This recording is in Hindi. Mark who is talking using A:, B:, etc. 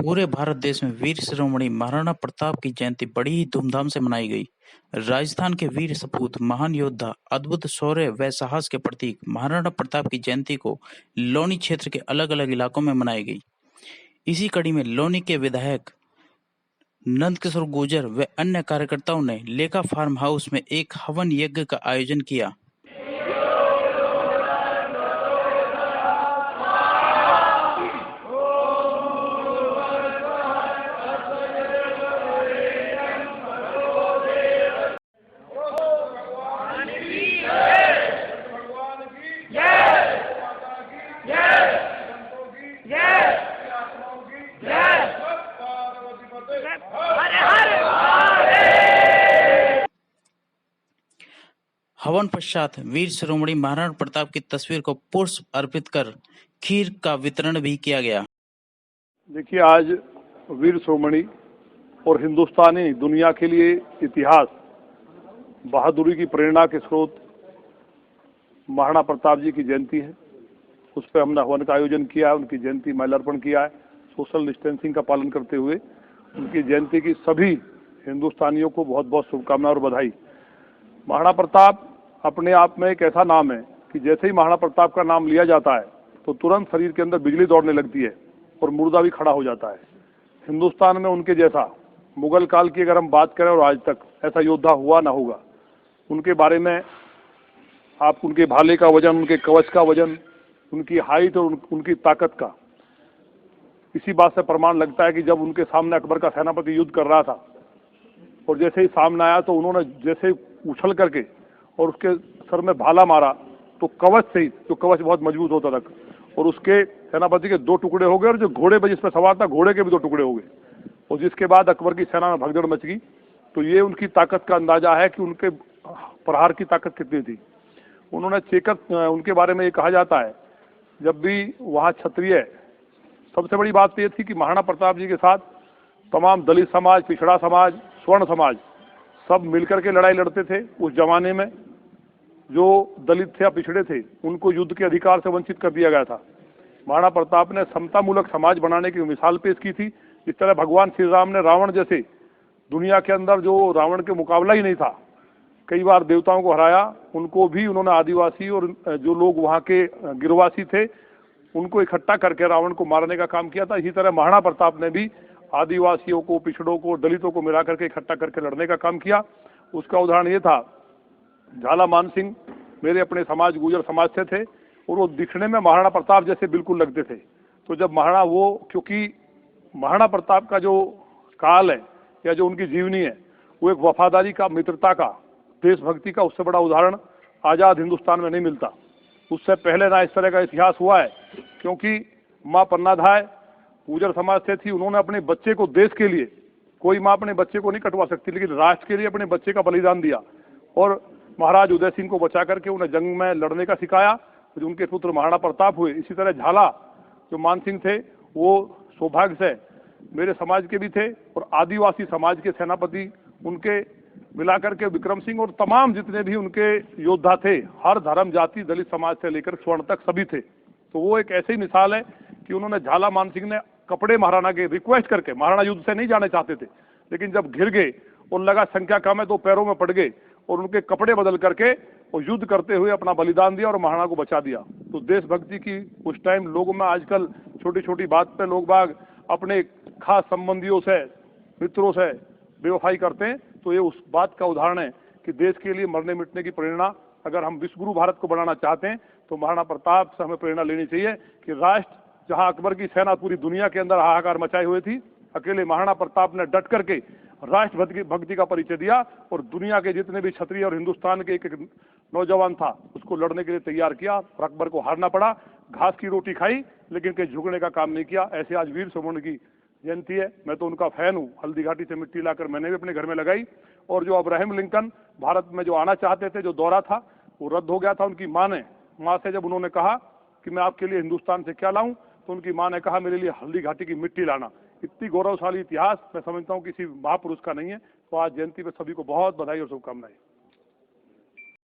A: पूरे भारत देश में वीर शिरोमणि महाराणा प्रताप की जयंती बड़ी ही धूमधाम से मनाई गई। राजस्थान के वीर सपूत, महान योद्धा, अद्भुत शौर्य व साहस के प्रतीक महाराणा प्रताप की जयंती को लोनी क्षेत्र के अलग-अलग इलाकों में मनाई गई। इसी कड़ी में लोनी के विधायक नंदकिशोर गुर्जर व अन्य कार्यकर्ताओं ने लेका फार्म हाउस में एक हवन यज्ञ का आयोजन किया। हवन पश्चात वीर शिरोमणि महाराणा प्रताप की तस्वीर को पुष्प अर्पित कर खीर का वितरण भी किया गया।
B: देखिए, आज वीर शिरोमणि और हिंदुस्तानी दुनिया के लिए इतिहास, बहादुरी की प्रेरणा के स्रोत महाराणा प्रताप जी की जयंती है। उस पर हमने हवन का आयोजन किया है, उनकी जयंती माल्यार्पण किया है। सोशल डिस्टेंसिंग का पालन करते हुए उनकी जयंती की सभी हिंदुस्तानियों को बहुत बहुत शुभकामनाएं और बधाई। महाराणा प्रताप अपने आप में एक ऐसा नाम है कि जैसे ही महाराणा प्रताप का नाम लिया जाता है तो तुरंत शरीर के अंदर बिजली दौड़ने लगती है और मुर्दा भी खड़ा हो जाता है। हिंदुस्तान में उनके जैसा मुगल काल की अगर हम बात करें और आज तक ऐसा योद्धा हुआ ना होगा। उनके बारे में आप उनके भाले का वजन, उनके कवच का वजन, उनकी हाइट और उनकी ताकत का इसी बात से प्रमाण लगता है कि जब उनके सामने अकबर का सेनापति युद्ध कर रहा था और जैसे ही सामने आया तो उन्होंने जैसे उछल करके और उसके सर में भाला मारा तो कवच से ही, जो कवच बहुत मजबूत होता था, और उसके सेनापति के 2 टुकड़े हो गए और जो घोड़े पे जिसमें सवार था घोड़े के भी 2 टुकड़े हो गए। और जिसके बाद अकबर की सेना में भगदड़ मच गई। तो ये उनकी ताकत का अंदाजा है कि उनके प्रहार की ताकत कितनी थी। उन्होंने चेकत, उनके बारे में ये कहा जाता है, जब भी वहाँ क्षत्रिय, सबसे बड़ी बात ये थी कि महाराणा प्रताप जी के साथ तमाम दलित समाज, पिछड़ा समाज, स्वर्ण समाज सब मिलकर के लड़ाई लड़ते थे। उस जमाने में जो दलित थे या पिछड़े थे उनको युद्ध के अधिकार से वंचित कर दिया गया था। महाराणा प्रताप ने समतामूलक समाज बनाने की मिसाल पेश की थी। इस तरह भगवान श्री राम ने रावण जैसे, दुनिया के अंदर जो रावण के मुकाबला ही नहीं था, कई बार देवताओं को हराया, उनको भी उन्होंने आदिवासी और जो लोग वहाँ के गिरवासी थे उनको इकट्ठा करके रावण को मारने का काम किया था। इसी तरह महाराणा प्रताप ने भी आदिवासियों को, पिछड़ों को, दलितों को मिला करके इकट्ठा करके लड़ने का काम किया। उसका उदाहरण ये था, झाला मान सिंह मेरे अपने समाज, गुर्जर समाज से थे और वो दिखने में महाराणा प्रताप जैसे बिल्कुल लगते थे। तो जब क्योंकि महाराणा प्रताप का जो काल है या जो उनकी जीवनी है वो एक वफादारी का, मित्रता का, देशभक्ति का, उससे बड़ा उदाहरण आज़ाद हिंदुस्तान में नहीं मिलता। उससे पहले ना इस तरह का इतिहास हुआ है, क्योंकि माँ पन्नाधाय गुर्जर समाज से थी। उन्होंने अपने बच्चे को देश के लिए, कोई माँ अपने बच्चे को नहीं कटवा सकती, लेकिन राष्ट्र के लिए अपने बच्चे का बलिदान दिया और महाराज उदय सिंह को बचा करके उन्हें जंग में लड़ने का सिखाया, जो उनके पुत्र महाराणा प्रताप हुए। इसी तरह झाला जो मान सिंह थे वो सौभाग्य से मेरे समाज के भी थे और आदिवासी समाज के सेनापति उनके मिलाकर के विक्रम सिंह और तमाम जितने भी उनके योद्धा थे, हर धर्म, जाति, दलित समाज से लेकर स्वर्ण तक सभी थे। तो वो एक ऐसी मिसाल है कि उन्होंने, झाला मान सिंह ने कपड़े महाराणा के रिक्वेस्ट करके, महाराणा युद्ध से नहीं जाने चाहते थे, लेकिन जब घिर गए और लगा संख्या कम है तो पैरों में पड़ गए और उनके कपड़े बदल करके और युद्ध करते हुए अपना बलिदान दिया और महाराणा को बचा दिया। तो देशभक्ति की उस टाइम लोगों में, आजकल छोटी छोटी बात पे लोग बाग अपने खास संबंधियों से, मित्रों से बेवफाई करते हैं। तो ये उस बात का उदाहरण है कि देश के लिए मरने मिटने की प्रेरणा अगर हम विश्वगुरु भारत को बनाना चाहते हैं तो महाराणा प्रताप से हमें प्रेरणा लेनी चाहिए कि राष्ट्र, जहां अकबर की सेना पूरी दुनिया के अंदर हाहाकार मचाए हुए थी, अकेले महाराणा प्रताप ने डट करके राष्ट्र भक्ति का परिचय दिया और दुनिया के जितने भी क्षत्रिय और हिंदुस्तान के एक नौजवान था उसको लड़ने के लिए तैयार किया और अकबर को हारना पड़ा। घास की रोटी खाई लेकिन कहीं झुकने का काम नहीं किया। ऐसे आज वीर शिरोमणि की जयंती है। मैं तो उनका फैन हूँ। हल्दी घाटी से मिट्टी लाकर मैंने भी अपने घर में लगाई। और जो अब्राहम लिंकन भारत में जो आना चाहते थे, जो दौरा था वो रद्द हो गया था। उनकी माँ से जब उन्होंने कहा कि मैं आपके लिए हिंदुस्तान से क्या लाऊं, तो उनकी माँ ने कहा मेरे लिए हल्दी घाटी की मिट्टी लाना। इतनी गौरवशाली इतिहास मैं समझता हूँ किसी महापुरुष का नहीं है। तो आज जयंती पे सभी को बहुत बधाई और शुभकामनाएं।